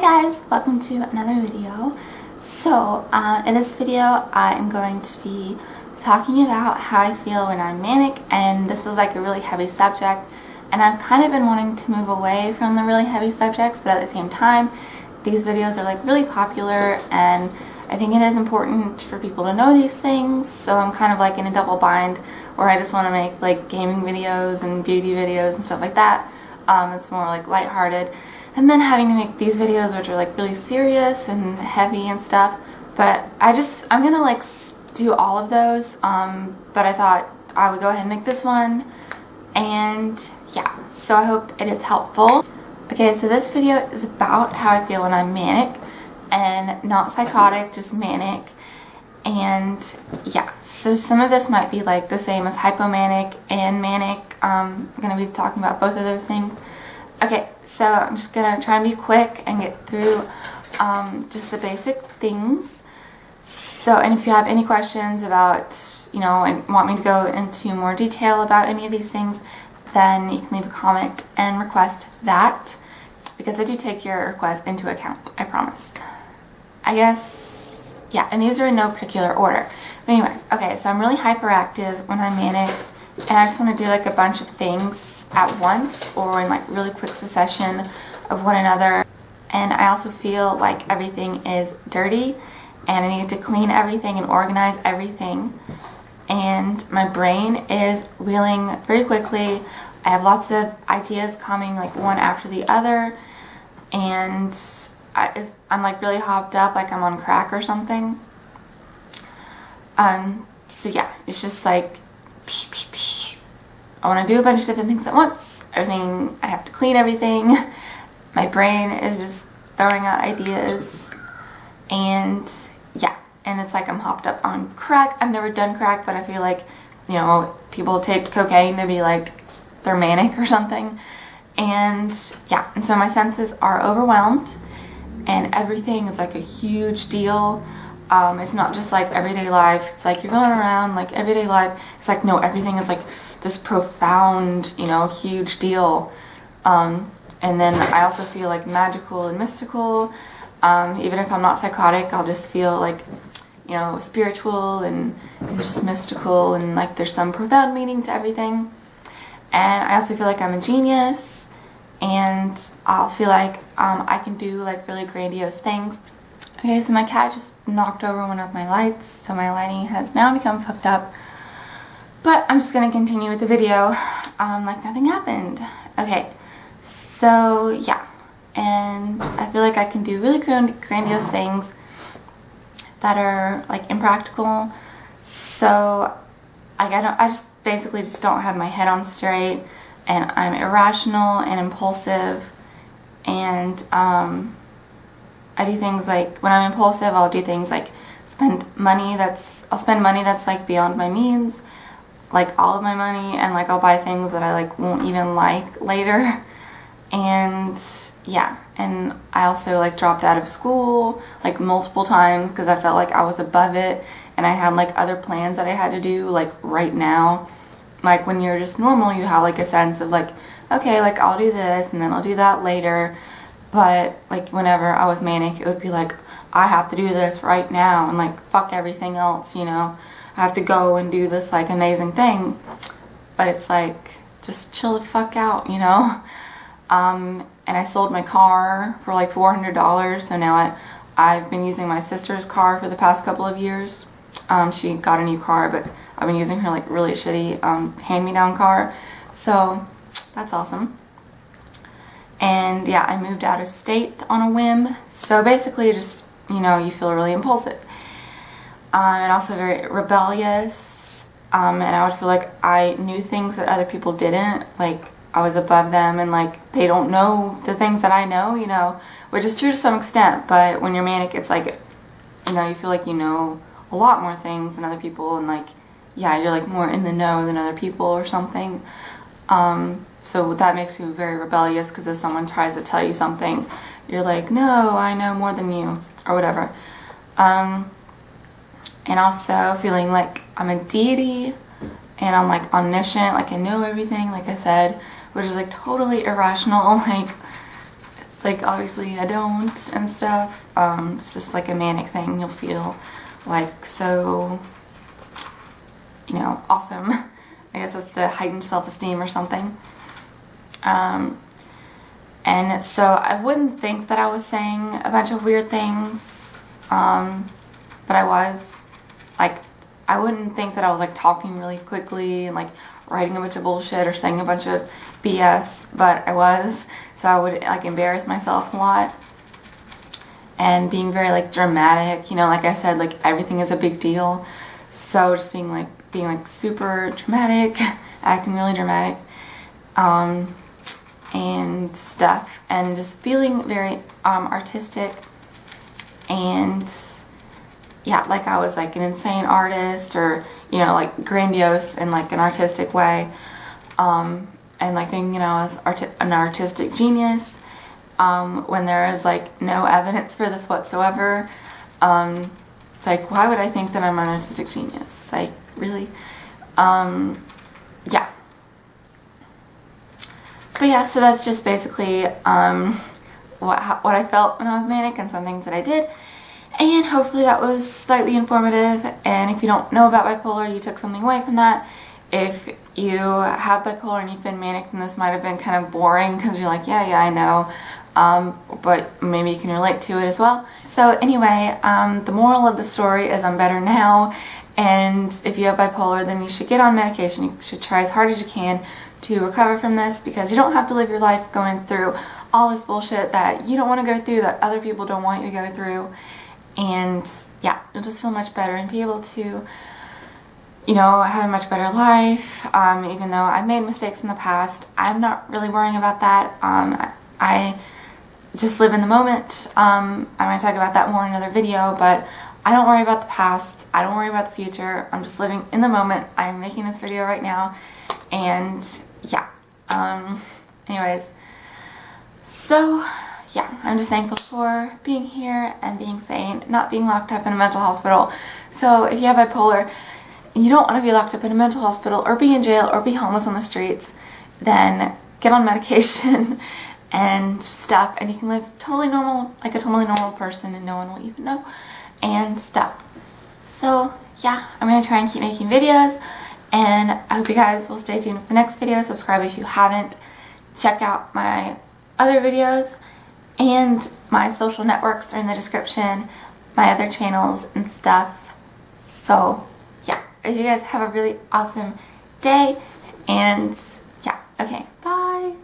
Hi guys, welcome to another video. So in this video I am going to be talking about how I feel when I'm manic, and this is like a really heavy subject, and I've kind of been wanting to move away from the really heavy subjects, but at the same time these videos are like really popular and I think it is important for people to know these things, so I'm kind of like in a double bind where I just want to make like gaming videos and beauty videos and stuff like that. It's more like lighthearted, and then having to make these videos which are like really serious and heavy and stuff. But I'm gonna like do all of those, but I thought I would go ahead and make this one, and yeah, so I hope it is helpful. Okay, so this video is about how I feel when I'm manic, and not psychotic, just manic. And yeah, so some of this might be like the same as hypomanic and manic. I'm going to be talking about both of those things. Okay, so I'm just going to try and be quick and get through just the basic things. So, and if you have any questions about, you know, and want me to go into more detail about any of these things, then you can leave a comment and request that, because I do take your request into account, I promise. I guess, yeah, and these are in no particular order. But anyways, okay, so I'm really hyperactive when I'm manic, and I just want to do like a bunch of things at once or in like really quick succession of one another. And I also feel like everything is dirty and I need to clean everything and organize everything. And my brain is reeling very quickly. I have lots of ideas coming like one after the other, and I'm like really hopped up, like I'm on crack or something. So yeah, it's just like I want to do a bunch of different things at once. I have to clean everything. My brain is just throwing out ideas, and yeah, and it's like I'm hopped up on crack. I've never done crack, but I feel like, you know, people take cocaine to be like they're manic or something. And yeah, and so my senses are overwhelmed, and everything is like a huge deal. It's not just like everyday life. It's like you're going around like everyday life. It's like, no, everything is like this profound, you know, huge deal. And then I also feel like magical and mystical. Even if I'm not psychotic, I'll just feel like, you know, spiritual and just mystical, and like there's some profound meaning to everything. And I also feel like I'm a genius, and I'll feel like I can do like really grandiose things. Okay, so my cat just knocked over one of my lights, so my lighting has now become fucked up. But I'm just going to continue with the video like nothing happened. Okay, so yeah, and I feel like I can do really grandiose things that are like impractical. So I just basically just don't have my head on straight, and I'm irrational and impulsive, and I do things like, when I'm impulsive, I'll do things like I'll spend money that's like beyond my means, like all of my money, and like I'll buy things that I like won't even like later. And yeah, and I also like dropped out of school like multiple times because I felt like I was above it, and I had like other plans that I had to do like right now. Like when you're just normal, you have like a sense of like, okay, like I'll do this and then I'll do that later. But like whenever I was manic, it would be like, I have to do this right now, and like fuck everything else, you know. I have to go and do this like amazing thing. But it's like, just chill the fuck out, you know. And I sold my car for like $400, so now I've been using my sister's car for the past couple of years. She got a new car, but I've been using her like really shitty hand-me-down car, so that's awesome. And yeah, I moved out of state on a whim, so basically just, you know, you feel really impulsive, and also very rebellious, and I would feel like I knew things that other people didn't, like I was above them, and like they don't know the things that I know, you know, which is true to some extent. But when you're manic, it's like, you know, you feel like you know a lot more things than other people, and like, yeah, you're like more in the know than other people or something. So that makes you very rebellious, because if someone tries to tell you something, you're like, no, I know more than you, or whatever. And also feeling like I'm a deity, and I'm like omniscient, like I know everything, like I said, which is like totally irrational. Like, It's like, obviously I don't and stuff. It's just like a manic thing. You'll feel like so, you know, awesome. I guess that's the heightened self-esteem or something. And so I wouldn't think that I was saying a bunch of weird things, but I was. Like, I wouldn't think that I was like talking really quickly and like writing a bunch of bullshit or saying a bunch of BS, but I was. So I would like embarrass myself a lot and being very like dramatic, you know, like I said, like everything is a big deal. So just being like super dramatic, acting really dramatic, and stuff, and just feeling very artistic, and yeah, like I was like an insane artist, or you know, like grandiose in like an artistic way, and like thinking, you know, I was an artistic genius, when there is like no evidence for this whatsoever. It's like, why would I think that I'm an artistic genius? Like, really? Yeah. But yeah, so that's just basically what I felt when I was manic and some things that I did. And hopefully that was slightly informative. And if you don't know about bipolar, you took something away from that. If you have bipolar and you've been manic, then this might have been kind of boring because you're like, yeah, I know. But maybe you can relate to it as well. So anyway, the moral of the story is I'm better now. And if you have bipolar, then you should get on medication. You should try as hard as you can to recover from this, because you don't have to live your life going through all this bullshit that you don't want to go through, that other people don't want you to go through. And yeah, you'll just feel much better and be able to, you know, have a much better life. Even though I've made mistakes in the past, I'm not really worrying about that. I just live in the moment. I might talk about that more in another video, but I don't worry about the past. I don't worry about the future. I'm just living in the moment. I'm making this video right now, and yeah. Anyways, so yeah, I'm just thankful for being here and being sane, not being locked up in a mental hospital. So if you have bipolar and you don't want to be locked up in a mental hospital or be in jail or be homeless on the streets, then get on medication and stuff, and you can live totally normal, like a totally normal person, and no one will even know, and stuff. So yeah, I'm going to try and keep making videos, and I hope you guys will stay tuned for the next video. Subscribe if you haven't. Check out my other videos, and my social networks are in the description, my other channels and stuff. So yeah, if you guys have a really awesome day, and yeah, okay, bye.